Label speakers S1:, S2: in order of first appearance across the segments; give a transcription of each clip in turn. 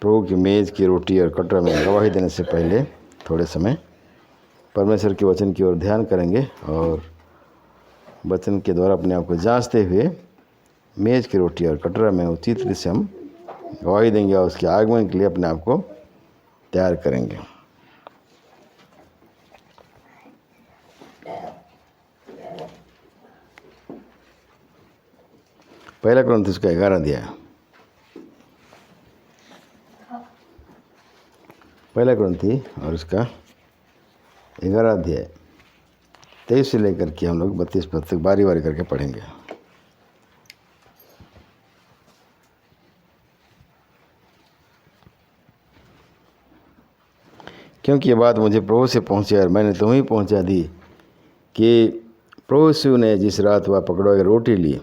S1: प्रभु की मेज़ की रोटी और कटोरा में गवाही देने से पहले थोड़े समय परमेश्वर के वचन की ओर ध्यान करेंगे और वचन के द्वारा अपने आप को जांचते हुए मेज़ की रोटी और कटोरा में उचित रीति से हम गवाही देंगे और उसके आगमन के लिए अपने आप को तैयार करेंगे। पहला कुरिन्थियों उसका 11 अध्याय, पहला कुरिन्थी और उसका 11 अध्याय 23 से लेकर के हम लोग 32 पद तक बारी बारी करके पढ़ेंगे। क्योंकि ये बात मुझे प्रभु से पहुंची और मैंने तुम्हें पहुंचा दी कि प्रभु यीशु ने जिस रात वह पकड़वा के रोटी ली,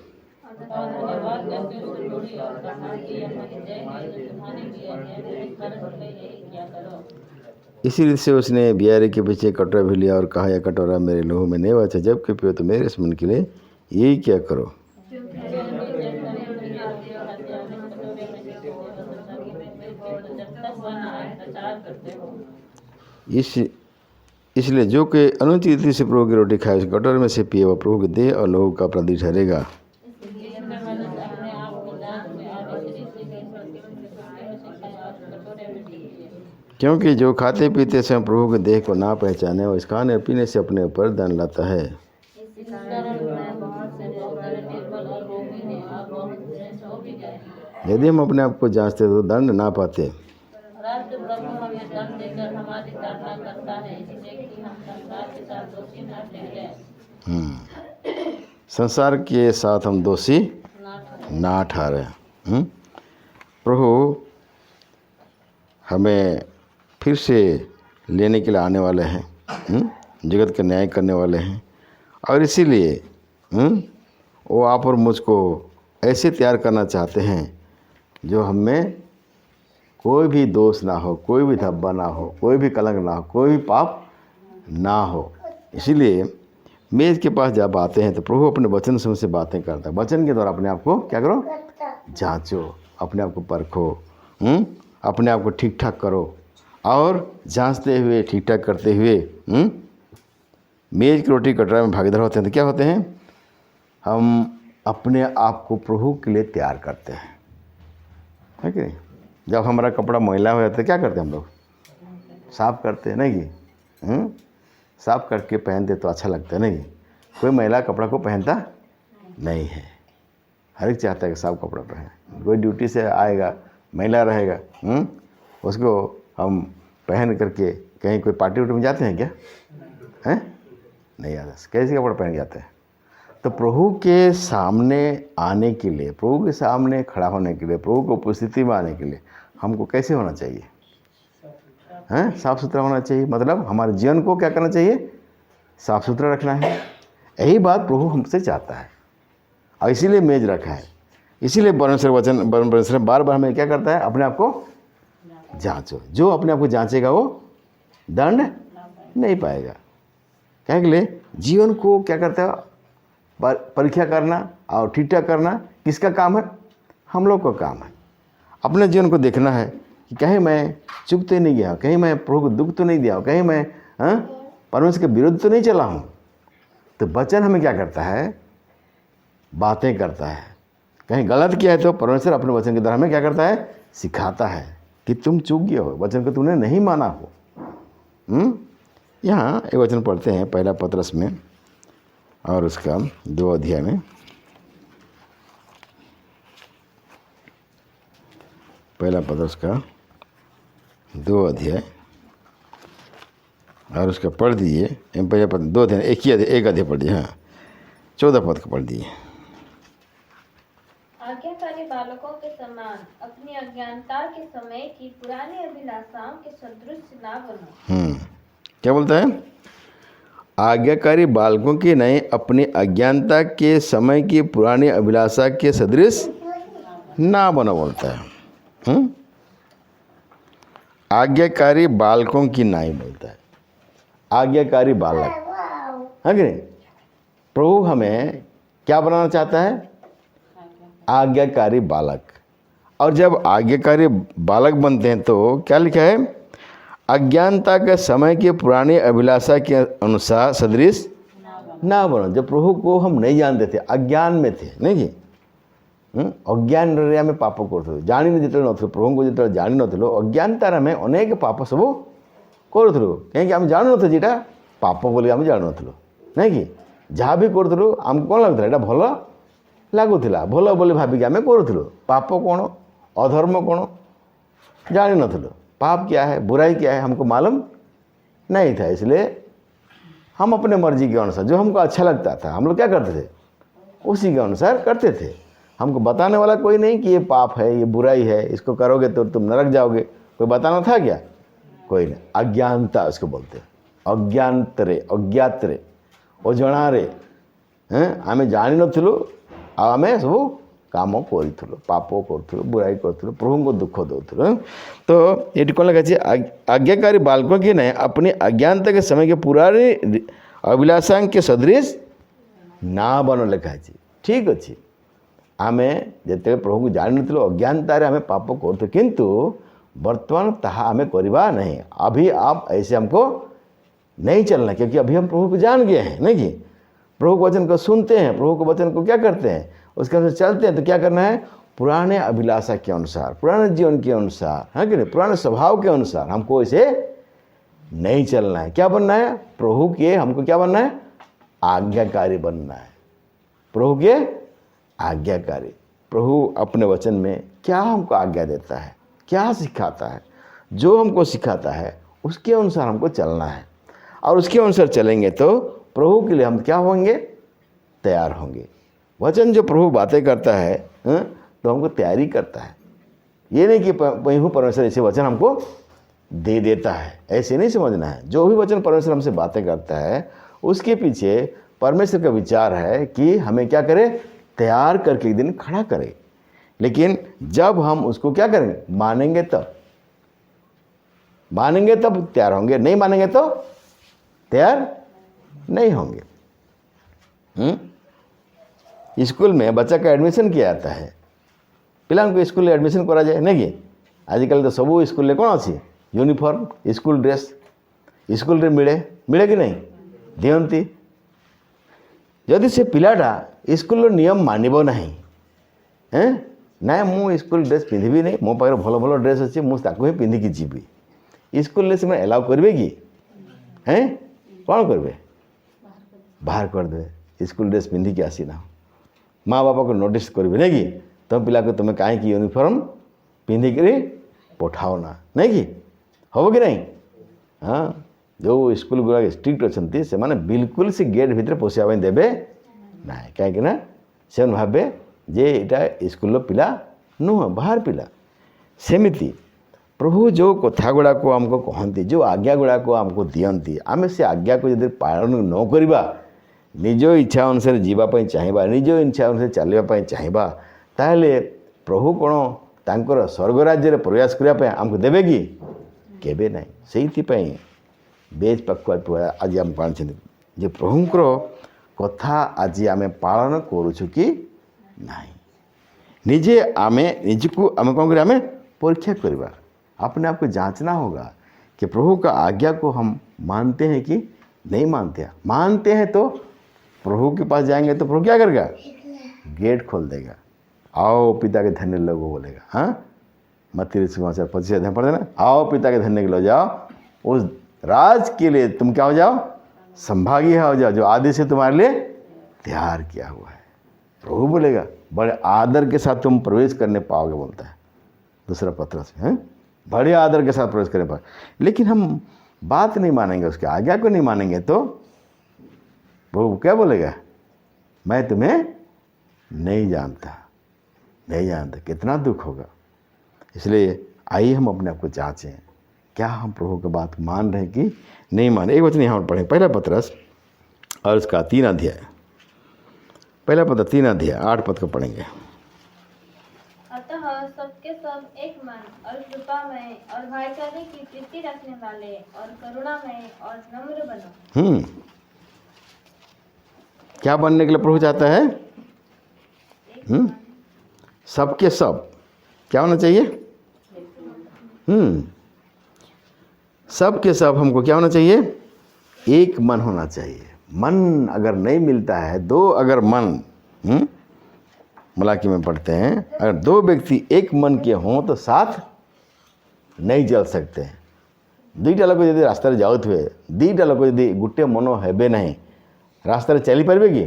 S1: इसी रीति से उसने बियारे के पीछे कटोरा भी लिया और कहा, यह कटोरा मेरे लहू में नहीं बचा, जबकि पियो तो मेरे स्मरण के लिए यही क्या करो। इसलिए जो कि अनुचित रीति से प्रभु की रोटी खाए उस कटोरे में से पिए वह प्रभु के देह और लहू का प्रतीक ठहरेगा। क्योंकि जो खाते पीते समय प्रभु के देह को ना पहचाने और इस खाने और पीने से अपने ऊपर दंड लाता है। यदि हम अपने आप को जांचते तो दंड ना पाते। संसार के साथ हम दोषी ना ठहरे। प्रभु हमें फिर से लेने के लिए आने वाले हैं, जगत का न्याय करने वाले हैं और इसीलिए वो आप और मुझको ऐसे तैयार करना चाहते हैं जो हमें कोई भी दोष ना हो, कोई भी धब्बा ना हो, कोई भी कलंक ना हो, कोई भी पाप ना हो। इसीलिए मेज़ के पास जब आते हैं तो प्रभु अपने वचन से बातें करता है। वचन के द्वारा अपने आप को क्या करो, जांचो, अपने आप को परखो, अपने आप को ठीक ठाक करो और जांचते हुए ठीक ठाक करते हुए मेज़ की रोटी कटोरा में भागीदार होते हैं तो क्या होते हैं, हम अपने आप को प्रभु के लिए तैयार करते हैं, है कि नहीं। जब हमारा कपड़ा मैला हो जाता है क्या करते हैं हम लोग, साफ़ करते हैं, नहीं कि साफ़ करके पहनते तो अच्छा लगता है, नहीं। कोई मैला कपड़ा को पहनता नहीं है, हर एक चाहता है कि साफ़ कपड़ा पहने। कोई ड्यूटी से आएगा मैला रहेगा, उसको हम पहन करके कहीं कोई पार्टी उर्टी में जाते हैं क्या, हैं, नहीं आता, कैसे कपड़ा पहन जाते हैं। तो प्रभु के सामने आने के लिए, प्रभु के सामने खड़ा होने के लिए, प्रभु को उपस्थिति में आने के लिए हमको कैसे होना चाहिए, हैं, साफ़ सुथरा होना चाहिए। मतलब हमारे जीवन को क्या करना चाहिए, साफ़ सुथरा रखना है। यही बात प्रभु हमसे चाहता है और इसीलिए मेज रखा है। इसीलिए परमेश्वर बार बार हमें क्या करता है, अपने आप को जांचो। जो अपने आप को जांचेगा वो दंड नहीं पाएगा। क्या के लिए जीवन को क्या करता है, परीक्षा करना और ठीक ठाक करना किसका काम है, हम लोग का काम है। अपने जीवन को देखना है कि कहीं मैं चुप तो नहीं गया, कहीं मैं प्रभु को दुख तो नहीं दिया, कहीं मैं परमेश्वर के विरुद्ध तो नहीं चला हूँ। तो वचन हमें क्या करता है, बातें करता है। कहीं गलत किया है तो परमेश्वर अपने वचन के द्वारा हमें क्या करता है, सिखाता है कि तुम चूक गए हो, वचन को तुमने नहीं माना हो। यहाँ एक वचन पढ़ते हैं पहला पत्रस में और उसका 2 अध्याय में, पहला पत्रस का 2 अध्याय और उसका पढ़ दिए। पहला पद 2 अध्याय, एक अध्याय पढ़ दिए, हाँ 14 पद का पढ़ दिए।
S2: आज्ञाकारी बालकों के समान अपनी अज्ञानता के समय की पुरानी अभिलाषाओं के सदृश ना बनो।
S1: क्या बोलता है, आज्ञाकारी बालकों की नहीं, अपनी अज्ञानता के समय की पुरानी अभिलाषा के सदृश ना बनो बोलता है। आज्ञाकारी बालकों की नहीं बोलता है, आज्ञाकारी बालक, है कि नहीं। प्रभु हमें क्या बनाना चाहता है, आज्ञाकारी बालक। और जब आज्ञाकारी बालक बनते हैं तो क्या लिखा है, अज्ञानता के समय की पुरानी अभिलाषा के अनुसार सदृश ना बनो। जब प्रभु को हम नहीं जानते थे, अज्ञान में थे, नहीं कि अज्ञान रे आम पाप करूँ, जानी जो नो प्रभु को जो जानी नो अज्ञानतार आम अनेक पाप सब करूँ, कहीं आम जानू नो जेटा पाप बोली आम जानू नो, नहीं कि जहाँ भी करूँ आम कौन लगुला यहाँ भल लगुला, भल बोली भाविक आम करूँ। पाप कौन, अधर्म कौन जानी नो, पाप क्या है, बुराई क्या है हमको मालूम नहीं था। इसलिए हम अपने मर्जी के अनुसार जो हमको अच्छा लगता था हम लोग क्या करते थे, उसी के अनुसार करते थे। हमको बताने वाला कोई नहीं कि ये पाप है, ये बुराई है, इसको करोगे तो तुम नरक जाओगे, कोई बताना था क्या, कोई नहीं। अज्ञानता उसको बोलते हैं, अज्ञातरे अज्ञातरे अजणारे आम जानी नथिलु आम सब काम करूँ, पाप करूँ, बुराई करूँ, प्रभु को दुख दूँ। तो ये कौन लगा, आज्ञाकारी बालकों की नहीं अपनी अज्ञानता के समय के पुरानी अभिलाषा के सदृश ना बन लिखा है। ठीक अच्छे आम जिते प्रभु को जान नु अज्ञानतार आम पाप करूँ, किंतु वर्तमान ताहा आम करवा नहीं। अभी आप ऐसे हमको नहीं चलना, क्योंकि अभी हम प्रभु को जान गए हैं, नहीं कि प्रभु के वचन को सुनते हैं, प्रभु के वचन को क्या करते हैं, उसके अनुसार चलते हैं। तो क्या करना है, पुराने अभिलाषा के अनुसार, पुराने जीवन के अनुसार, है कि नहीं, पुराने स्वभाव के अनुसार हमको ऐसे नहीं चलना है। क्या बनना है, प्रभु के हमको क्या बनना है, आज्ञाकारी बनना है, प्रभु के आज्ञाकारी। प्रभु अपने वचन में क्या हमको आज्ञा देता है, क्या सिखाता है, जो हमको सिखाता है उसके अनुसार हमको चलना है। और उसके अनुसार चलेंगे तो प्रभु के लिए हम क्या होंगे, तैयार होंगे। वचन जो प्रभु बातें करता है तो हमको तैयारी करता है। ये नहीं कि प्रभु परमेश्वर ऐसे वचन हमको दे देता है, ऐसे नहीं समझना है। जो भी वचन परमेश्वर हमसे बातें करता है उसके पीछे परमेश्वर का विचार है कि हमें क्या करे, तैयार करके एक दिन खड़ा करे। लेकिन जब हम उसको क्या करेंगे, मानेंगे तब तैयार होंगे, नहीं मानेंगे तो तैयार नहीं होंगे। स्कूल में बच्चा का एडमिशन किया जाता है, पिला को स्कूल एडमिशन करा जाए, नहीं कि आजिकल तो सब स्कूल कौन अच्छी यूनिफॉर्म स्कूल ड्रेस स्कूल रे मिले कि नहीं दियंती। जदि से पिलाटा स्कूल नियम मानिब नहीं, ना मु स्कूल ड्रेस पिंधि नहीं, मो पाखे भल भल ड्रेस अच्छी मुझे ही पिंधिकी जीवी, स्कूल से एलाउ करेंगे कि कौन करेंगे, बाहर करदे, स्कूल ड्रेस पिंधिकी आसीना। माँ बापा को नोटिस करेंगे नहीं कि तुम पिला को तुम्हें कहीं यूनिफॉर्म पिंधिक पठाओ ना, नहीं कि हम कि नहीं। हाँ, जो स्कूल गुड़ा स्ट्रिक्ट अच्छा से माने बिल्कुल से गेट भितर पशिया देवे ना, कहीं से भावे जे यहाँ स्कूल पिला नुह, बाहर पिला। सेमिति प्रभु जो कथा गुड़ा को आमको कहती, जो आज्ञा गुड़ा को आमको दियंती, आम से आज्ञा को यदि पालन न करिबा, निज इच्छा अनुसार जीवाई चाहिए, निज इच्छा अनुसार चलवाई चाहिए, ताहले प्रभु कौन तांकर स्वर्ग राज्य प्रयास करने आमको देवे कि केबे नहीं। से बेज पकुआ आज आम पाने जे प्रभुंकर कथा आज आम पालन करुचु कि नहीं, निजे आमे निजको आम कौन कर आम परीक्षा करवा, अपने आप को जांचना होगा कि प्रभु का आज्ञा को हम मानते हैं कि नहीं मानते हैं। मानते हैं तो प्रभु के पास जाएंगे तो प्रभु क्या करेगा, गेट खोल देगा, आओ पिता के धन्य लोगों बोलेगा। हाँ, मत्ती समाचार 25 अध्याय पढ़ देना, आओ पिता के धन्य के लो जाओ, उस राज के लिए तुम क्या हो जाओ, संभागी हो जाओ, जो आदि से तुम्हारे लिए तैयार किया हुआ है। प्रभु बोलेगा बड़े आदर के साथ तुम प्रवेश करने पाओगे, बोलता है दूसरा पत्र से, बड़े आदर के साथ प्रवेश करने पाओगे। लेकिन हम बात नहीं मानेंगे, उसके आज्ञा को नहीं मानेंगे तो प्रभु क्या बोलेगा, मैं तुम्हें नहीं जानता। कितना दुख होगा। इसलिए आइए हम अपने आप को जांचें, क्या हम प्रभु की बात मान रहे हैं कि नहीं मान रहे। एक वचन यहाँ पढ़ें, पहला पत्रस और उसका 3 अध्याय, पहला पत्र 3 अध्याय 8 पद को पढ़ेंगे।
S2: अतः सबके सब एक मन और कृपामय और भाईचारे की प्रीति रखने वाले और करुणामय और नम्र बनो।
S1: क्या बनने के लिए प्रभु चाहता है, सबके सब क्या होना चाहिए? सब के सब हमको क्या होना चाहिए? एक मन होना चाहिए। मन अगर नहीं मिलता है, दो अगर मन मलाकी में पढ़ते हैं, अगर दो व्यक्ति एक मन के हों तो साथ नहीं चल सकते हैं। दुईटा लोक यदि रास्ता जाऊ थे, दुईटा लोक यदि गोटे मन हेबे नहीं, रास्ता चली पारे कि?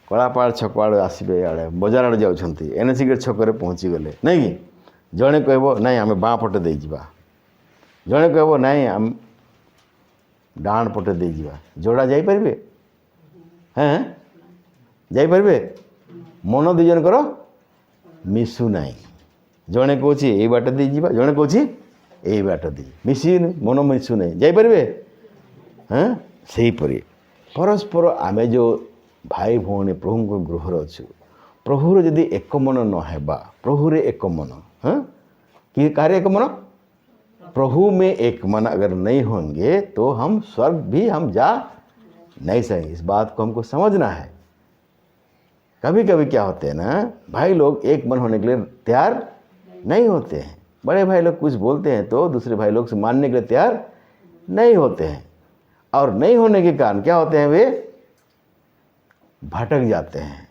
S1: कलापाड़ छक आड़े आसबे, आड़े बजार आड़े जाऊँगी, एनएसी गेट छक पहुँची गले नहीं कि? जड़े कह नाई आम बाँ पटे दे जा, जड़े कह नाई आम डाण पटे दे जा, जोड़ा जापे? हाँ जापे? मन दुजन कर मिशु ना, जड़े कौच ये बाट दे जा, जड़े कौच ये बाट दे, मिशी मन मिशु ना जापे? हाँ सेहीपरि परस्पर आम जो भाई भौणी प्रभु गृहर अच्छु, प्रभुर जदि एक मन नहेबा, प्रभुरे एक मन, हाँ कि कार्य एक मन, प्रभु में एक मन अगर नहीं होंगे तो हम स्वर्ग भी हम जा नहीं सकेंगे। इस बात को हमको समझना है। कभी कभी क्या होते हैं ना, भाई लोग एक मन होने के लिए तैयार नहीं होते हैं। बड़े भाई लोग कुछ बोलते हैं तो दूसरे भाई लोग से मानने के लिए तैयार नहीं होते हैं, और नहीं होने के कारण क्या होते हैं, वे भटक जाते हैं,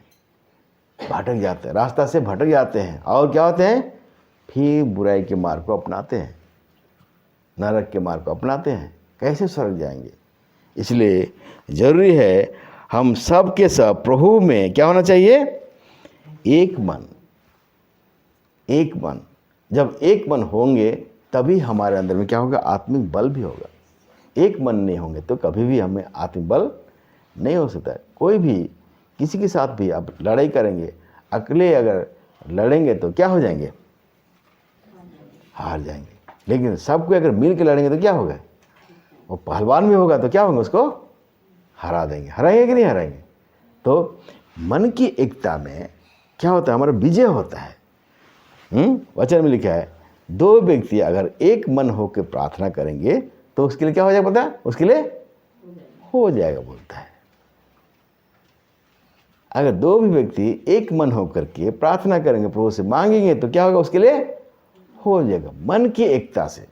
S1: रास्ता से भटक जाते हैं, और क्या होते हैं, फिर बुराई के मार्ग को अपनाते हैं, नरक के मार्ग को अपनाते हैं। कैसे स्वर्ग जाएंगे? इसलिए जरूरी है हम सब के सब प्रभु में क्या होना चाहिए? एक मन। एक मन, जब एक मन होंगे तभी हमारे अंदर में क्या होगा? आत्मिक बल भी होगा। एक मन नहीं होंगे तो कभी भी हमें आत्मिक बल नहीं हो सकता है। कोई भी किसी के साथ भी आप लड़ाई करेंगे, अकेले अगर लड़ेंगे तो क्या हो जाएंगे? हार जाएंगे। लेकिन सबको अगर मिल के लड़ेंगे तो क्या होगा? वो पहलवान भी होगा तो क्या होगा? उसको हरा देंगे। हराएंगे कि नहीं हराएंगे? तो मन की एकता में क्या होता है? हमारा विजय होता है। वचन में लिखा है, दो व्यक्ति अगर एक मन होकर प्रार्थना करेंगे तो उसके लिए क्या हो जाएगा? पता है? उसके लिए हो जाएगा बोलता है। अगर दो भी व्यक्ति एक मन होकर के प्रार्थना करेंगे, प्रभु से मांगेंगे तो क्या होगा? उसके लिए हो जाएगा। मन की एकता से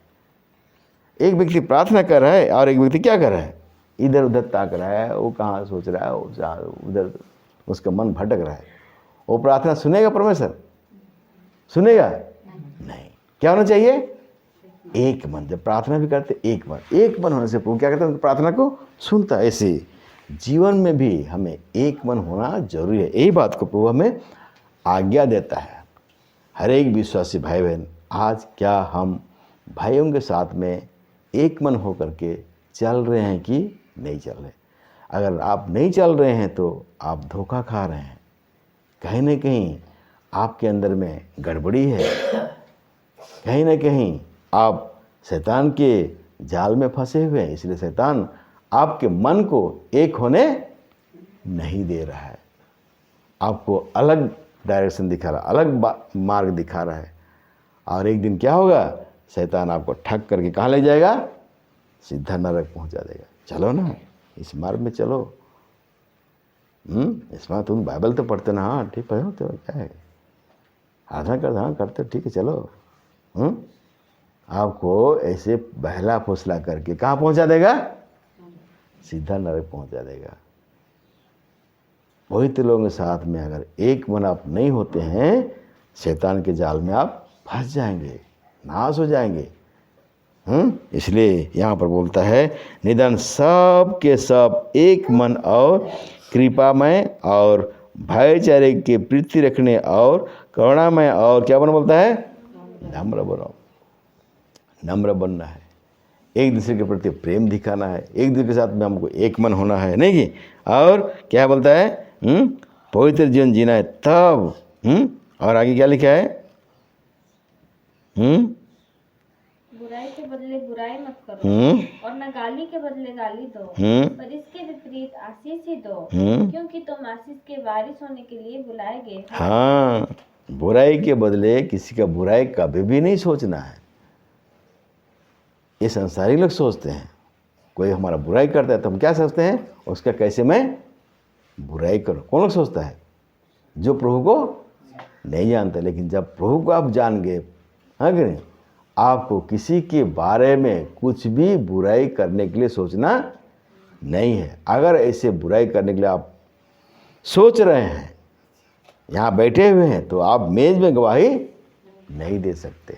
S1: एक व्यक्ति प्रार्थना कर रहा है और एक व्यक्ति क्या कर रहा है? इधर उधर ताक रहा है, वो कहाँ सोच रहा है, उधर उसका मन भटक रहा है। वो प्रार्थना सुनेगा परमेश्वर? सुनेगा नहीं। क्या होना चाहिए? एक मन। जब प्रार्थना भी करते एक मन होने से प्रभु क्या करते हैं? प्रार्थना को सुनता है। ऐसे जीवन में भी हमें एक मन होना जरूरी है। यही बात को प्रभु हमें आज्ञा देता है। हर एक विश्वासी भाई बहन, आज क्या हम भाइयों के साथ में एक मन होकर के चल रहे हैं कि नहीं चल रहे? अगर आप नहीं चल रहे हैं तो आप धोखा खा रहे हैं। कहीं ना कहीं आपके अंदर में गड़बड़ी है, कहीं ना कहीं आप शैतान के जाल में फंसे हुए हैं। इसलिए शैतान आपके मन को एक होने नहीं दे रहा है, आपको अलग डायरेक्शन दिखा रहा है, अलग मार्ग दिखा रहा है। और एक दिन क्या होगा? शैतान आपको ठग करके कहाँ ले जाएगा? सीधा नरक पहुंचा देगा। चलो ना, इस मार्ग में चलो। इसमें तुम बाइबल तो पढ़ते ना? हाँ ठीक है, तो क्या है, आधा कर, हाँ करते, ठीक है चलो। आपको ऐसे बहला फुसला करके कहाँ पहुंचा देगा? सीधा नरक पहुंचा देगा। पवित्र लोगों के साथ में अगर एक मन आप नहीं होते हैं, शैतान के जाल में आप फंस जाएंगे, नाश हो जाएंगे। इसलिए यहाँ पर बोलता है, निदान सब के सब एक मन और कृपामय और भाईचारे के प्रीति रखने और करुणामय और क्या बना बोलता है? नम्र बनो। नम्र बनना है, एक दूसरे के प्रति प्रेम दिखाना है, एक दूसरे के साथ में हमको एक मन होना है, नहीं कि? और क्या बोलता है? पवित्र जीवन जीना है तब। और आगे क्या लिखा है?
S2: बुराई के बदले बुराई मत करो और न गाली के बदले गाली दो, पर इसके विपरीत आशीष ही दो, क्योंकि तुम आशीष के वारिस होने के लिए बुलाए गए।
S1: हाँ, बुराई के बदले किसी का बुराई कभी भी नहीं सोचना है। ये संसारी लोग सोचते हैं, कोई हमारा बुराई करता है तो हम क्या सोचते हैं? उसका कैसे मैं बुराई करूं। कौन लोग सोचता है? जो प्रभु को नहीं जानते। लेकिन जब प्रभु को आप जान गए, हाँ कि नहीं, आपको किसी के बारे में कुछ भी बुराई करने के लिए सोचना नहीं है। अगर ऐसे बुराई करने के लिए आप सोच रहे हैं, यहाँ बैठे हुए हैं, तो आप मेज में गवाही नहीं दे सकते।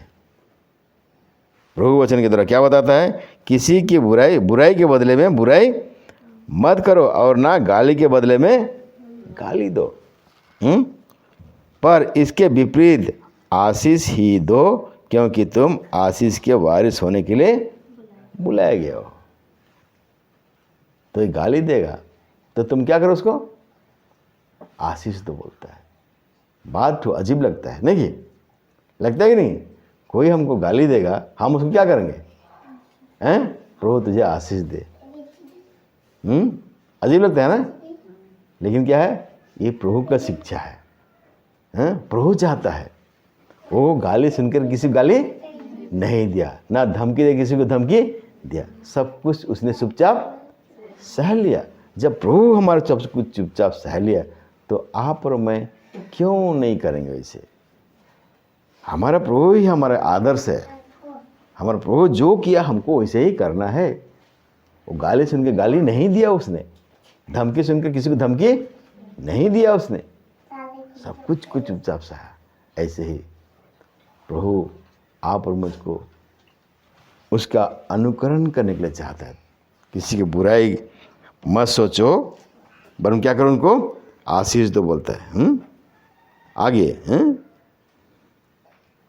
S1: प्रभु वचन के द्वारा क्या बताता है, किसी की बुराई के बदले में बुराई मत करो और ना गाली के बदले में गाली दो, पर इसके विपरीत आशीष ही दो, क्योंकि तुम आशीष के वारिस होने के लिए बुलाए गए हो। तो ये गाली देगा तो तुम क्या करो, उसको आशीष दो बोलता है। बात तो अजीब लगता है, नहीं लगता है कि नहीं? कोई हमको गाली देगा, हम उसको क्या करेंगे, हैं? प्रभु तुझे आशीष दे। अजीब लगता है ना? लेकिन क्या है, ये प्रभु का शिक्षा है, हैं? प्रभु चाहता है, वो गाली सुनकर किसी को गाली नहीं दिया, ना धमकी दे किसी को धमकी दिया, सब कुछ उसने चुपचाप सह लिया। जब प्रभु हमारा सब कुछ चुपचाप सह लिया, तो आप और मैं क्यों नहीं करेंगे वैसे? हमारा प्रभु ही हमारा आदर्श है। हमारा प्रभु जो किया हमको वैसे ही करना है। वो गाली सुन के गाली नहीं दिया उसने, धमकी सुनकर किसी को धमकी नहीं दिया उसने, सब कुछ चुपचाप सहा। ऐसे ही प्रभु आप और मुझको उसका अनुकरण करने के लिए चाहता है। किसी की बुराई मत सोचो, वरन क्या करो, उनको आशीष दो बोलता है। आगे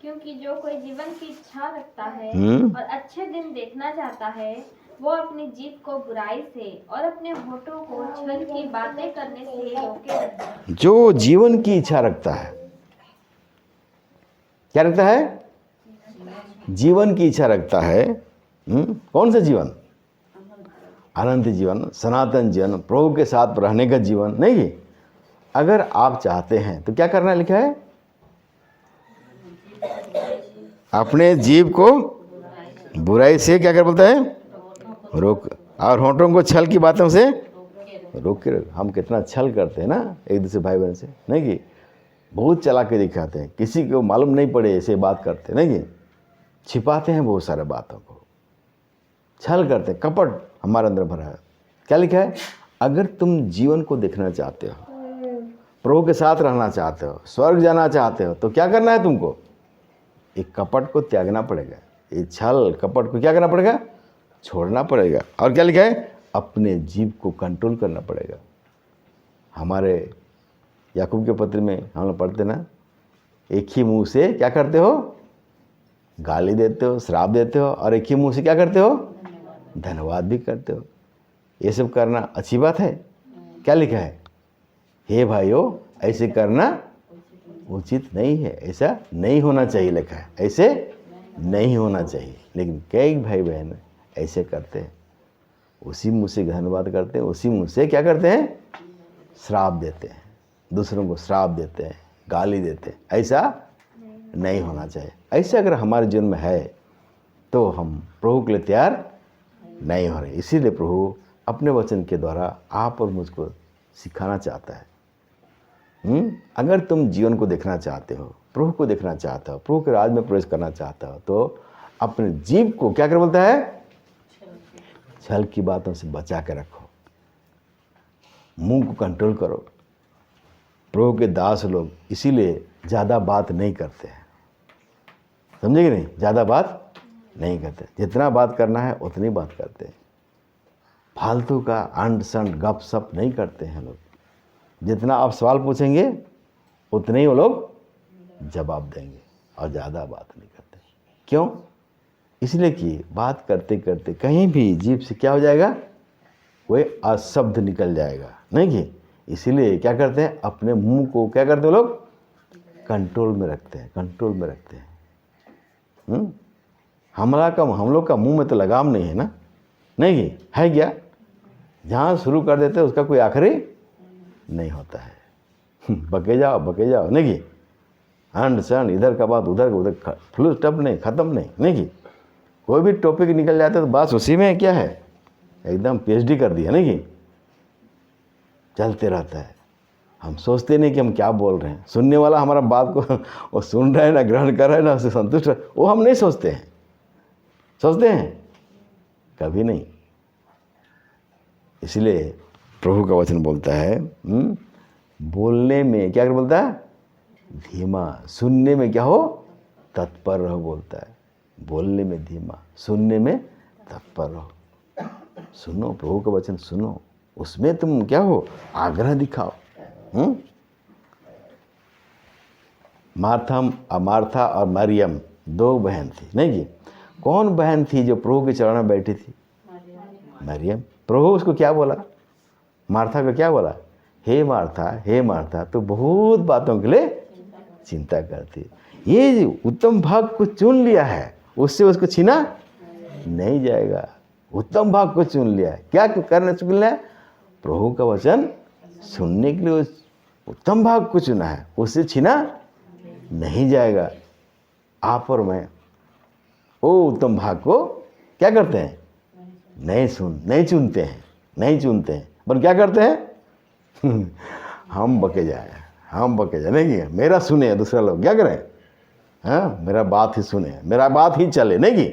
S2: क्योंकि जो कोई जीवन की इच्छा रखता है और अच्छे दिन देखना चाहता है, वो अपनी जीभ को बुराई से और अपने होठों को छल की बातें करने से रोके रखे।
S1: जो जीवन की इच्छा रखता है, क्या रखता है? जीवन की इच्छा रखता है। कौन सा जीवन? अनंत जीवन, सनातन जीवन, प्रभु के साथ रहने का जीवन। नहीं, अगर आप चाहते हैं तो क्या करना लिखा है, अपने जीभ को बुराई से क्या कर बोलता है, रोक, और होठों को छल की बातों से रोक के रख। हम कितना छल करते हैं ना एक दूसरे भाई बहन से, नहीं कि बहुत चला के दिखाते हैं, किसी को मालूम नहीं पड़े ऐसे बात करते, नहीं कि छिपाते हैं बहुत सारे बातों को, छल करते हैं, कपट हमारे अंदर भरा है। क्या लिखा है, अगर तुम जीवन को देखना चाहते हो, प्रभु के साथ रहना चाहते हो, स्वर्ग जाना चाहते हो, तो क्या करना है तुमको, एक कपट को त्यागना पड़ेगा, ये छल कपट को क्या करना पड़ेगा, छोड़ना पड़ेगा। और क्या लिखा है, अपने जीभ को कंट्रोल करना पड़ेगा। हमारे याकूब के पत्र में हम लोग पढ़ते ना, एक ही मुंह से क्या करते हो, गाली देते हो, श्राप देते हो, और एक ही मुंह से क्या करते हो, धन्यवाद भी करते हो। ये सब करना अच्छी बात है? क्या लिखा है, हे भाइयों ऐसे करना उचित नहीं है, ऐसा नहीं होना चाहिए लिखा है, ऐसे नहीं होना चाहिए। लेकिन कई भाई बहन ऐसे करते हैं, उसी मुंह से धन्यवाद करते हैं, उसी मुंह से क्या करते हैं, श्राप देते हैं, दूसरों को श्राप देते हैं, गाली देते हैं। ऐसा नहीं होना चाहिए। ऐसा अगर हमारे जीवन में है तो हम प्रभु के लिए तैयार नहीं हो रहे। इसीलिए प्रभु अपने वचन के द्वारा आप और मुझको सिखाना चाहता है। अगर तुम जीवन को देखना चाहते हो, प्रभु को देखना चाहते हो, प्रभु के राज में प्रवेश करना चाहते हो, तो अपने जीभ को क्या कर बोलता है, छल की बातों से बचा के रखो, मुंह को कंट्रोल करो। प्रभु के दास लोग इसीलिए ज़्यादा बात नहीं करते हैं, समझे कि नहीं, ज़्यादा बात नहीं करते, जितना बात करना है उतनी बात करते हैं। फालतू का अंड संड गप सप नहीं करते हैं लोग। जितना आप सवाल पूछेंगे उतने ही वो लोग जवाब देंगे, और ज़्यादा बात नहीं करते। क्यों? इसलिए कि बात करते करते कहीं भी जीभ से क्या हो जाएगा, कोई अशब्द निकल जाएगा, नहीं कि इसीलिए क्या करते हैं, अपने मुंह को क्या करते हैं लोग, कंट्रोल में रखते हैं, कंट्रोल में रखते हैं। हम लोग का मुंह में तो लगाम नहीं है ना, नहीं कि है क्या, जहाँ शुरू कर देते हैं उसका कोई आखिरी नहीं होता है। बके जाओ, नहीं कि अंड संड, इधर का बात उधर फुल स्टॉप नहीं, ख़त्म नहीं कि कोई भी टॉपिक निकल जाता है तो बस उसी में क्या है, एकदम PhD कर दिया, नहीं कि चलते रहता है। हम सोचते नहीं कि हम क्या बोल रहे हैं। सुनने वाला हमारा बात को वो सुन रहा है ना, ग्रहण कर रहा है ना, उससे संतुष्ट है, वो हम नहीं सोचते हैं। सोचते हैं कभी नहीं। इसलिए प्रभु का वचन बोलता है बोलने में क्या कर बोलता है, धीमा, सुनने में क्या हो, तत्पर रहो बोलता है। बोलने में धीमा, सुनने में तत्पर रहो। सुनो प्रभु का वचन, सुनो, उसमें तुम क्या हो, आग्रह दिखाओ। मार्था और मरियम 2 बहन थी, नहीं कि? कौन बहन थी जो प्रभु के चरण में बैठी थी? मरियम। प्रभु उसको क्या बोला? मार्था को क्या बोला? हे मार्था, तू बहुत बातों के लिए चिंता करती। ये उत्तम भाग को चुन लिया है, उससे उसको छीना नहीं जाएगा। उत्तम भाग को चुन लिया है। क्या करने चुन लिया है? प्रभु का वचन सुनने के लिए उस उत्तम भाग को चुना है, उससे छीना नहीं जाएगा। आप और मैं वो उत्तम भाग को क्या करते हैं? नहीं चुनते हैं, पर क्या करते हैं? हम बके जाए, नहीं कि मेरा सुने दूसरा लोग क्या करें, हाँ, मेरा बात ही सुने, मेरा बात ही चले, नहीं कि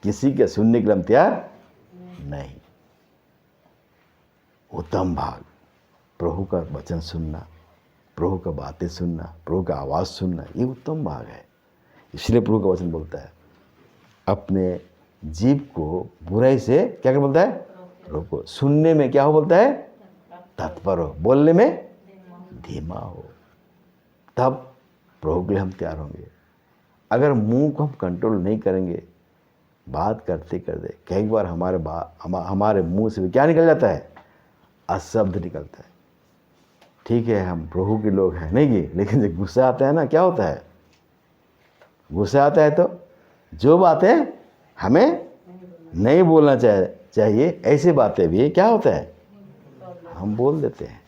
S1: किसी के सुनने के लिए हम तैयार नहीं। उत्तम भाग प्रभु का वचन सुनना, प्रभु का बातें सुनना, प्रभु का आवाज़ सुनना, ये उत्तम भाग है। इसलिए प्रभु का वचन बोलता है अपने जीव को बुराई से क्या कर बोलता है, रोको। सुनने में क्या हो बोलता है, तत्पर हो। बोलने में धीमा हो, तब प्रभु के लिए हम तैयार होंगे। अगर मुंह को हम कंट्रोल नहीं करेंगे, बात करते करते कई बार हमारे मुंह से भी क्या निकल जाता है, अशब्द निकलता है। ठीक है, हम प्रभु के लोग हैं, नहीं कि? लेकिन जब गुस्सा आता है ना, क्या होता है, गुस्सा आता है तो जो बातें हमें नहीं बोलना चाहिए, ऐसे बातें भी क्या होता है, हम बोल देते हैं।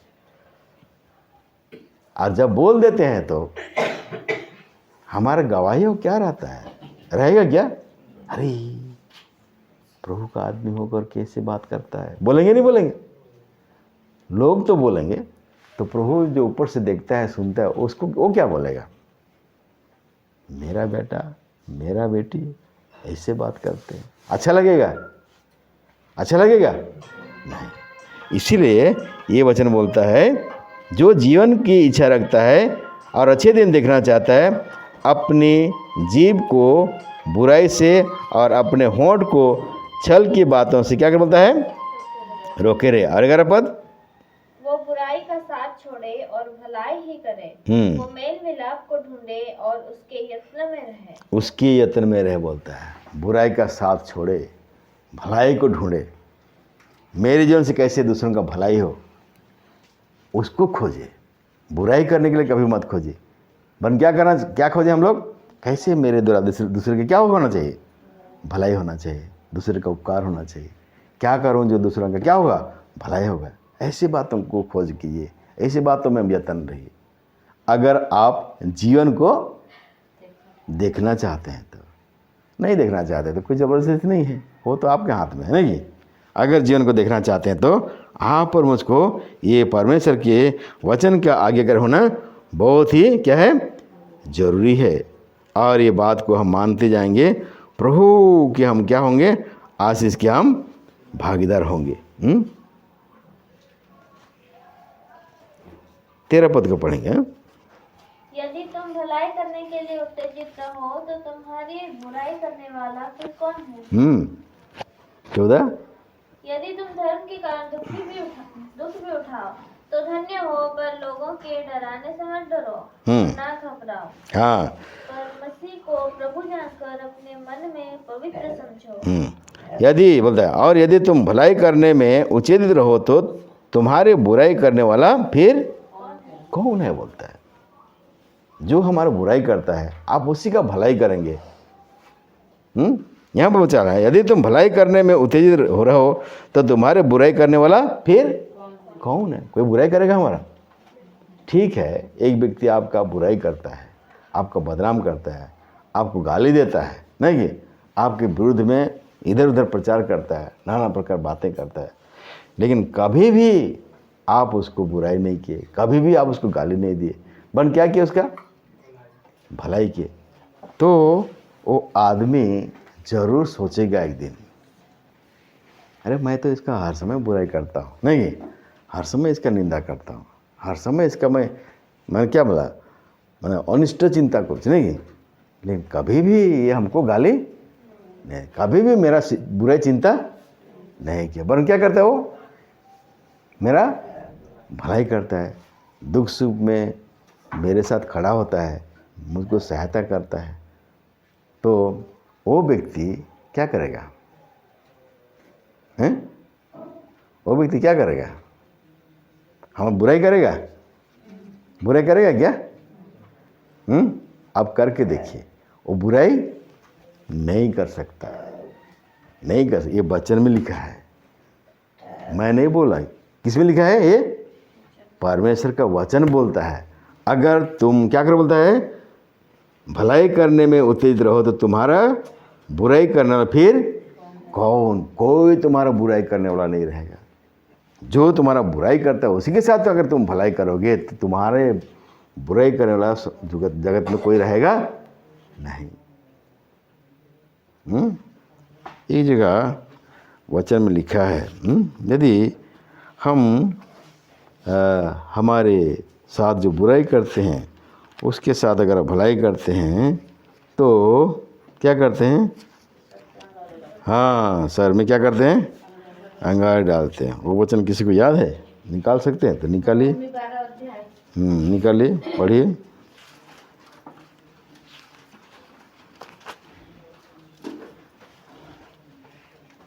S1: और जब बोल देते हैं तो हमारा गवाही हो क्या रहता है, रहेगा क्या? अरे प्रभु का आदमी होकर कैसे बात करता है। बोलेंगे नहीं बोलेंगे? लोग तो बोलेंगे, तो प्रभु जो ऊपर से देखता है, सुनता है, उसको वो क्या बोलेगा, मेरा बेटा, मेरा बेटी ऐसे बात करते हैं, अच्छा लगेगा? नहीं। इसीलिए ये वचन बोलता है जो जीवन की इच्छा रखता है और अच्छे दिन देखना चाहता है, अपनी जीभ को बुराई से और अपने होंठ को छल की बातों से क्या कर बोलता है, रोके रहे। और 11 पद,
S2: वो बुराई का साथ छोड़े और भलाई ही करे, वो मेल मिलाप को ढूंढे और उसके यत्न में रहे। बोलता है बुराई का साथ छोड़े, भलाई को ढूंढे। मेरे जीवन से कैसे दूसरों का भलाई हो, उसको खोजे। बुराई करने के लिए कभी मत खोजे। क्या खोजे हम लोग, कैसे मेरे द्वारा दूसरे के क्या होना चाहिए, भलाई होना चाहिए, दूसरे का उपकार होना चाहिए। क्या करूं जो दूसरों का क्या होगा, भलाई होगा। ऐसी बातों को खोज कीजिए, ऐसी बातों में यत्न रहिए। अगर आप जीवन को देखना चाहते हैं तो, नहीं देखना चाहते तो कोई ज़बरदस्ती नहीं है, वो तो आपके हाथ में है, नहीं? अगर जीवन को देखना चाहते हैं तो आप और मुझको ये परमेश्वर के वचन का आज्ञाकारी होना बहुत ही क्या है, जरूरी है। और ये बात को हम मानते जाएंगे, प्रभु के हम क्या होंगे, आशीष के हम भागीदार होंगे। 13 पद को पढ़ेंगे। यदि तुम भलाई करने के लिए उत्तेजित हो तो तुम्हारी बुराई करने वाला फिर कौन है?
S1: 14,
S2: यदि तुम धर्म के कारण दुख भी उठाओ तो धन्य हो, पर लोगों के डराने से मत डरो, ना घबराओ।
S1: हाँ,
S2: पर मसीह को प्रभु जानकर अपने मन में पवित्र समझो।
S1: यदि बोलता है, और यदि तुम भलाई करने में उचित रहो तो तुम्हारे बुराई करने वाला फिर कौन है? बोलता है जो हमारा बुराई करता है, आप उसी का भलाई करेंगे। यहाँ पर बचा रहा है, यदि तुम भलाई करने में उत्तेजित हो रहे हो तो तुम्हारे बुराई करने वाला फिर कौन है? कोई बुराई करेगा हमारा? ठीक है, एक व्यक्ति आपका बुराई करता है, आपका बदनाम करता है, आपको गाली देता है, नहीं कि आपके विरुद्ध में इधर उधर प्रचार करता है, नाना प्रकार बातें करता है, लेकिन कभी भी आप उसको बुराई नहीं किए, कभी भी आप उसको गाली नहीं दिए, बन क्या किए उसका भलाई किए, तो वो आदमी जरूर सोचेगा एक दिन, अरे मैं तो इसका हर समय बुराई करता हूँ, नहीं हर समय इसका निंदा करता हूँ, हर समय इसका मैंने क्या बोला, मैंने अनिष्ट चिंता कुछ नहीं, लेकिन कभी भी ये हमको गाली नहीं, कभी भी मेरा बुराई चिंता नहीं किया, वरन क्या करता है वो मेरा भलाई करता है, दुख सुख में मेरे साथ खड़ा होता है, मुझको सहायता करता है, तो वो व्यक्ति क्या करेगा, हैं? वो व्यक्ति क्या करेगा, हम बुराई करेगा, बुराई करेगा क्या? आप करके देखिए, वो बुराई नहीं कर सकता, नहीं कर, ये वचन में लिखा है, मैं नहीं बोला, किस में लिखा है, ये परमेश्वर का वचन बोलता है, अगर तुम क्या कर बोलता है, भलाई करने में उत्तेजित रहो तो तुम्हारा बुराई करने वाला फिर कौन, कोई तुम्हारा बुराई करने वाला नहीं रहेगा, जो तुम्हारा बुराई करता है उसी के साथ तो अगर तुम भलाई करोगे तो तुम्हारे बुराई करने वाला जगत में कोई रहेगा नहीं। एक जगह वचन में लिखा है, यदि हम हमारे साथ जो बुराई करते हैं उसके साथ अगर भलाई करते हैं तो क्या करते हैं, हाँ सर में क्या करते हैं, अंगार डालते हैं। वो वचन किसी को याद है, निकाल सकते हैं तो निकालिए, निकालिए, पढ़िए।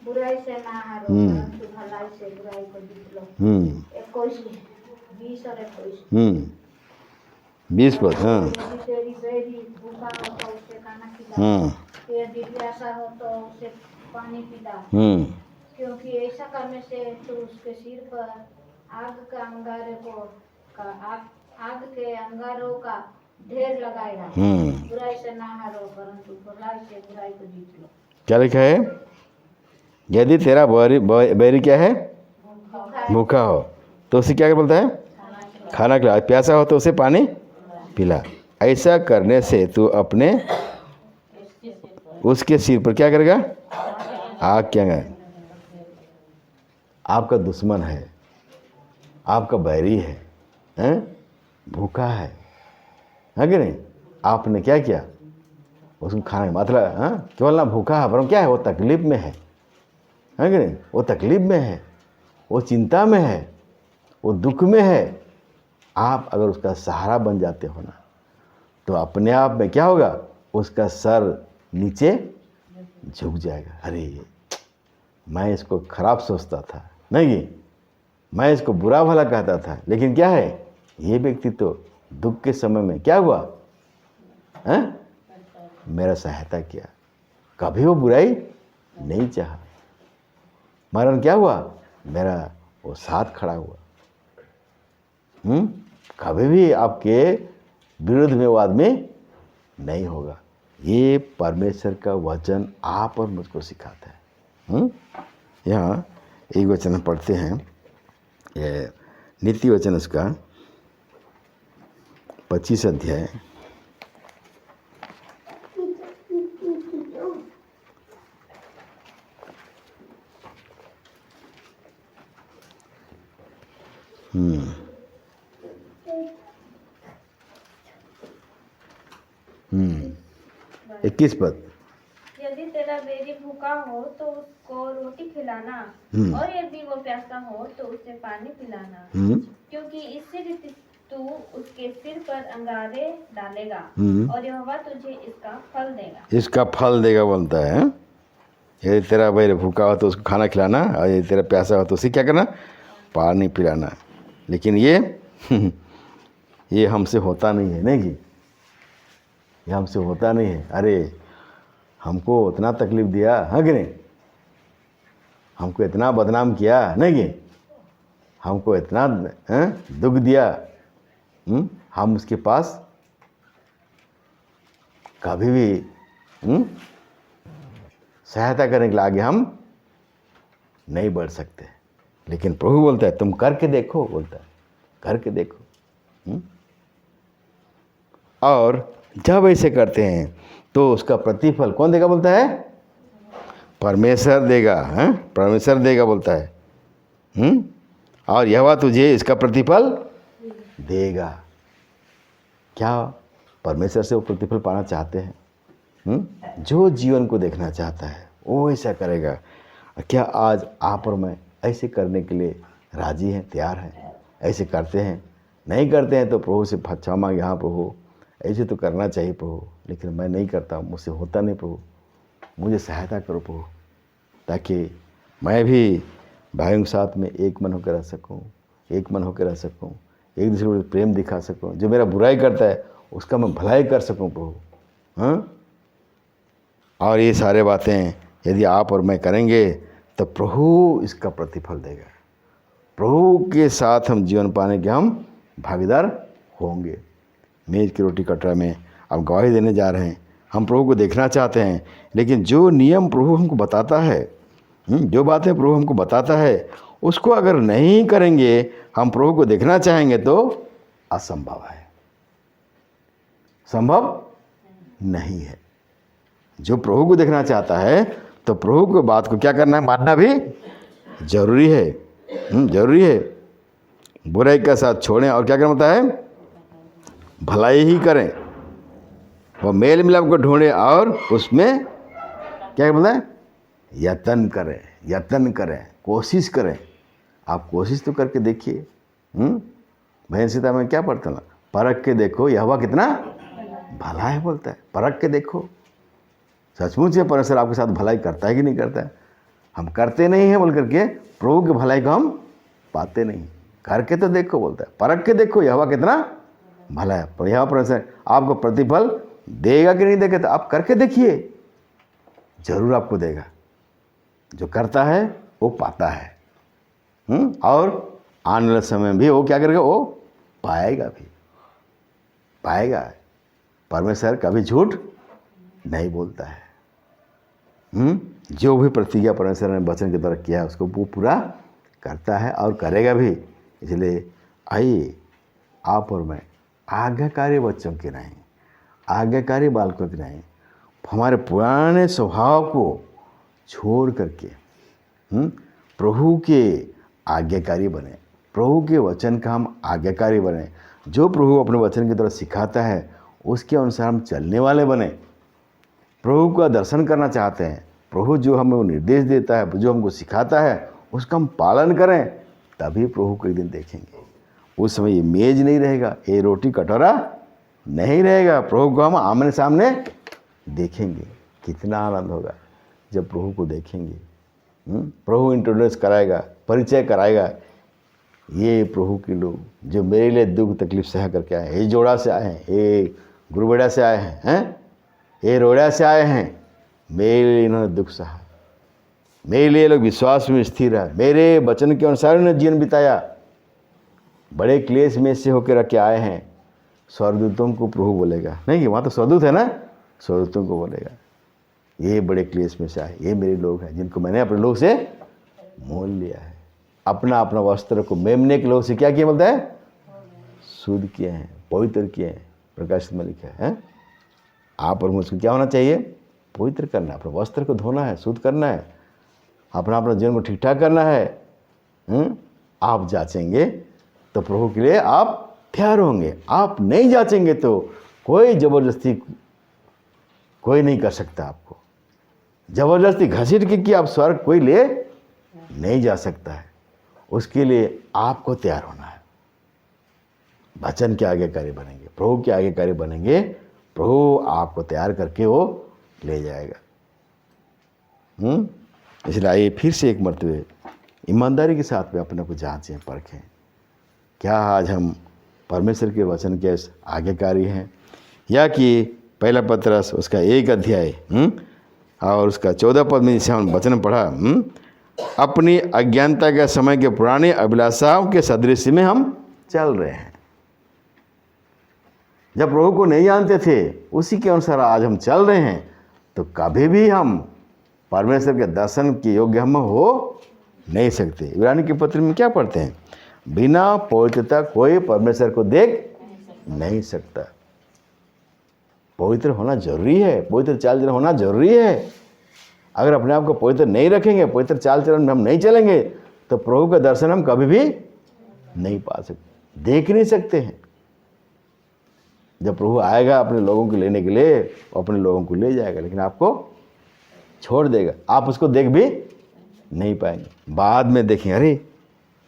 S2: बुराई से ना हारो, परंतु भलाई से बुराई को जीत लो। 21, 20 और 21।
S1: 20 पद, हाँ।
S2: यदि तेरी बैरी भूखा हो तो उसे खाना खिला, यदि प्यासा हो तो उसे पानी पिला, क्योंकि ऐसा करने से तू उसके सिर पर आग के अंगारों का ढेर लगाएगा। बुराई से ना हारो, परंतु भलाई से बुराई को जीत लो।
S1: क्या लिखा है, यदि तेरा बैरी क्या है, भूखा हो तो उसे क्या बोलता है, खाना खिला, प्यासा हो तो उसे पानी पिला, ऐसा करने से तू अपने उसके सिर पर क्या करेगा, आग क्या है, आपका दुश्मन है, आपका बैरी है, भूखा है कि नहीं, आपने क्या किया उसको खाना, मतलब केवल ना भूखा है पर क्या है, वो तकलीफ में है कि नहीं, वो तकलीफ में है, वो चिंता में है, वो दुख में है, आप अगर उसका सहारा बन जाते हो ना तो अपने आप में क्या होगा, उसका सर नीचे झुक जाएगा, अरे मैं इसको खराब सोचता था, नहीं मैं इसको बुरा भला कहता था, लेकिन क्या है, ये व्यक्ति तो दुख के समय में क्या हुआ, मेरा सहायता किया, कभी वो बुराई नहीं चाहा, मरण क्या हुआ, मेरा वो साथ खड़ा हुआ, कभी भी आपके विरुद्ध में वो आदमी नहीं होगा। ये परमेश्वर का वचन आप और मुझको सिखाता है। यहाँ एक वचन हम पढ़ते हैं, ये नीति वचन उसका 25 अध्याय, हम्म 21 पद,
S2: यदि तेरा बैरी भूखा हो तो उसको रोटी खिलाना, और यदि वो प्यासा हो तो उसे पानी पिलाना, क्योंकि इससे रीति तू उसके सिर पर अंगारे डालेगा, और यहोवा तुझे इसका फल देगा,
S1: इसका फल देगा बोलता है। यदि तेरा बैरी भूखा हो तो उसको खाना खिलाना, और यदि तेरा प्यासा हो तो उसे क्या करना, पानी पिलाना। लेकिन ये हमसे होता नहीं है, नहीं कि ये हमसे होता नहीं है। अरे हमको इतना तकलीफ दिया है कि नहीं, हमको इतना बदनाम किया, नहीं कि हमको इतना दुख दिया, हम उसके पास कभी भी सहायता करने के लिए आगे हम नहीं बढ़ सकते। लेकिन प्रभु बोलता है तुम करके देखो, बोलता है करके देखो। और जब ऐसे करते हैं तो उसका प्रतिफल कौन देगा, बोलता है परमेश्वर देगा, हैं परमेश्वर देगा बोलता है। और यहोवा तुझे इसका प्रतिफल देगा। क्या परमेश्वर से वो प्रतिफल पाना चाहते हैं? जो जीवन को देखना चाहता है वो ऐसा करेगा। क्या आज आप और मैं ऐसे करने के लिए राजी हैं, तैयार हैं? ऐसे करते हैं? नहीं करते हैं तो प्रभु से क्षमा मांगे, हाँ प्रभु ऐसे तो करना चाहिए प्रभु, लेकिन मैं नहीं करता, मुझसे होता नहीं प्रभु, मुझे सहायता करो प्रभु, ताकि मैं भी भाइयों के साथ में एक मन होकर रह सकूं, एक मन होकर रह सकूं, एक दूसरे को प्रेम दिखा सकूं, जो मेरा बुराई करता है उसका मैं भलाई कर सकूं प्रभु। हाँ, और ये सारे बातें यदि आप और मैं करेंगे तो प्रभु इसका प्रतिफल देगा। प्रभु के साथ हम जीवन पाने के हम भागीदार होंगे। मेज की रोटी कटरा में अब गवाही देने जा रहे हैं। हम प्रभु को देखना चाहते हैं, लेकिन जो नियम प्रभु हमको बताता है, जो बातें प्रभु हमको बताता है, उसको अगर नहीं करेंगे, हम प्रभु को देखना चाहेंगे तो असंभव है, संभव नहीं है। जो प्रभु को देखना चाहता है तो प्रभु की बात को क्या करना है, मानना भी जरूरी है, जरूरी है। बुराई का साथ छोड़ें और क्या करना होता है, भलाई ही करें, वो मेल मिलाप को ढूंढें और उसमें क्या बोलता है, यत्न करें, यत्न करें, कोशिश करें। आप कोशिश तो करके देखिए। भजन सीता में क्या पढ़ता ना, परख के देखो यहोवा कितना भला है, बोलता है परख के देखो। सचमुच है परमेश्वर आपके साथ भलाई करता है कि नहीं करता है? हम करते नहीं हैं बोल करके प्रभु की भलाई को हम पाते नहीं। करके तो देखो, बोलता है परख के देखो यहोवा कितना भला है। पर यहोवा परमेश्वर आपको प्रतिफल देगा कि नहीं देगा, तो आप करके देखिए, जरूर आपको देगा। जो करता है वो पाता है। और आने वाले समय में भी वो क्या करेगा, वो पाएगा भी, पाएगा। परमेश्वर कभी झूठ नहीं बोलता है। जो भी प्रतिज्ञा परमेश्वर ने वचन के द्वारा किया है उसको वो पूरा करता है और करेगा भी। इसलिए आइए आप और मैं आज्ञाकारी बच्चों के नहीं, आज्ञाकारी बालकों के नहीं, हमारे पुराने स्वभाव को छोड़ करके प्रभु के आज्ञाकारी बने, प्रभु के वचन का हम आज्ञाकारी बने। जो प्रभु अपने वचन के द्वारा सिखाता है उसके अनुसार हम चलने वाले बने। प्रभु का दर्शन करना चाहते हैं, प्रभु जो हमें वो निर्देश देता है, जो हमको सिखाता है उसका हम पालन करें, तभी प्रभु को एक दिन देखेंगे। उस समय ये मेज नहीं रहेगा, ये रोटी कटोरा नहीं रहेगा, प्रभु को हम आमने सामने देखेंगे। कितना आनंद होगा जब प्रभु को देखेंगे। प्रभु इंट्रोड्यूस कराएगा, परिचय कराएगा, ये प्रभु के लोग जो मेरे लिए दुख तकलीफ सह करके आए हैं, ये जोड़ा से आए हैं, ये गुरुबेड़ा से आए हैं, ये रोड़ा से आए हैं, मेरे लिए इन्होंने दुख सहा, मेरे लिए लोग विश्वास में स्थिर है, मेरे वचन के अनुसार उन्होंने जीवन बिताया, बड़े क्लेश में से होकर रख के आए हैं। स्वर्गदूतों को प्रभु बोलेगा, नहीं वहाँ तो स्वर्गदूत है ना, स्वर्गदूतों को बोलेगा ये बड़े क्लेश में से आए, ये मेरे लोग हैं जिनको मैंने अपने लोग से मोल लिया है। अपना अपना वस्त्र को मेमने के लोग से क्या किया, बोलता है शुद्ध किए हैं, पवित्र किए हैं। प्रकाशित में लिखा है आप और मुझको क्या होना चाहिए, पवित्र करना है, अपने वस्त्र को धोना है, शुद्ध करना है, अपना अपना जीवन को ठीक ठाक करना है। आप जांचेंगे तो प्रभु के लिए आप तैयार होंगे। आप नहीं जांचेंगे तो कोई ज़बरदस्ती कोई नहीं कर सकता आपको। ज़बरदस्ती घसीट के कि आप स्वर्ग कोई ले नहीं जा सकता है। उसके लिए आपको तैयार होना है। वचन के आज्ञाकारी बनेंगे, प्रभु के आज्ञाकारी बनेंगे, प्रभु आपको तैयार करके वो ले जाएगा। इसलिए आइए फिर से एक मर्तबे ईमानदारी के साथ में अपने को जांचें, परखें, क्या आज हम परमेश्वर के वचन के आज्ञाकारी हैं, या कि पहला पत्रस उसका 1 अध्याय और उसका 14 पद में जिसे हम वचन पढ़ा, अपनी अज्ञानता के समय के पुराने अभिलाषाओं के सदृश में हम चल रहे हैं। जब प्रभु को नहीं जानते थे उसी के अनुसार आज हम चल रहे हैं, तो कभी भी हम परमेश्वर के दर्शन के योग्य हम हो नहीं सकते। इब्रानी के पत्र में क्या पढ़ते हैं? बिना पवित्रता कोई परमेश्वर को देख नहीं सकता। पवित्र होना जरूरी है, पवित्र चाल चलन होना जरूरी है। अगर अपने आप को पवित्र नहीं रखेंगे, पवित्र चाल चलन में हम नहीं चलेंगे, तो प्रभु का दर्शन हम कभी भी नहीं पा सकते, देख नहीं सकते हैं। जब प्रभु आएगा अपने लोगों को लेने के लिए, वो अपने लोगों को ले जाएगा, लेकिन आपको छोड़ देगा, आप उसको देख भी नहीं पाएंगे। बाद में देखें, अरे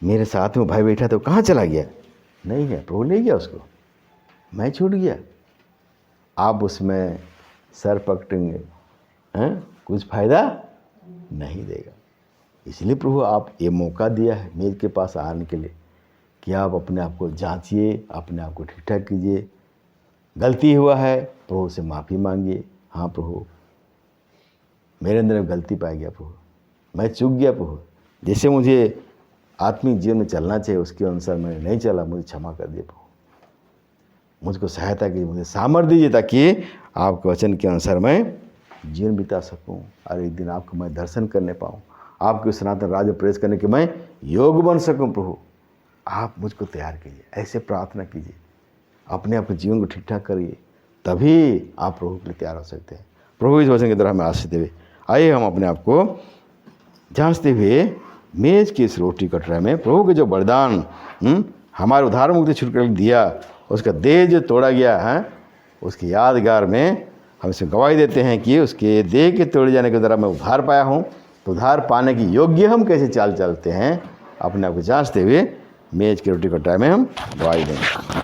S1: मेरे साथ में भाई बैठा तो कहाँ चला गया? नहीं है, प्रभु ले गया उसको, मैं छूट गया। आप उसमें सर पकड़ेंगे, हैं, कुछ फायदा नहीं देगा। इसलिए प्रभु आप ये मौका दिया है मेज के पास आने के लिए कि आप अपने आप को जांचिए, अपने आप को ठीक ठाक कीजिए। गलती हुआ है, प्रभु से माफ़ी मांगिए। हाँ प्रभु, मेरे अंदर गलती पाई गया प्रभु, मैं चूक गया प्रभु, जैसे मुझे आत्मिक जीवन में चलना चाहिए उसके अनुसार मैंने नहीं चला, मुझे क्षमा कर दिए प्रभु। मुझको सहायता कीजिए, मुझे सामर्थ्य दीजिए ताकि आपके वचन के अनुसार मैं जीवन बिता सकूं और एक दिन आपको मैं दर्शन करने पाऊं, आपके सनातन राज्य में प्रवेश करने के मैं योग बन सकूं। प्रभु आप मुझको तैयार कीजिए, ऐसे प्रार्थना कीजिए, अपने आप के जीवन को ठीक ठाक करिए, तभी आप प्रभु के लिए तैयार हो सकते हैं। प्रभु इस वचन के द्वारा हमें आशीष देवे। आइए हम अपने आप को जांचते हुए मेज की इस रोटी कटोरा में प्रभु के जो वरदान हमारे उद्धार मुक्ति छुटकारा दिया, उसका देह जो तोड़ा गया है, उसकी यादगार में हम इसे गवाही देते हैं कि उसके देह के तोड़े जाने के द्वारा मैं उद्धार पाया हूँ। तो उद्धार पाने की योग्य हम कैसे चाल चलते हैं, अपने आप को जांचते हुए मेज की रोटी कटोरा में हम गवाही देंगे।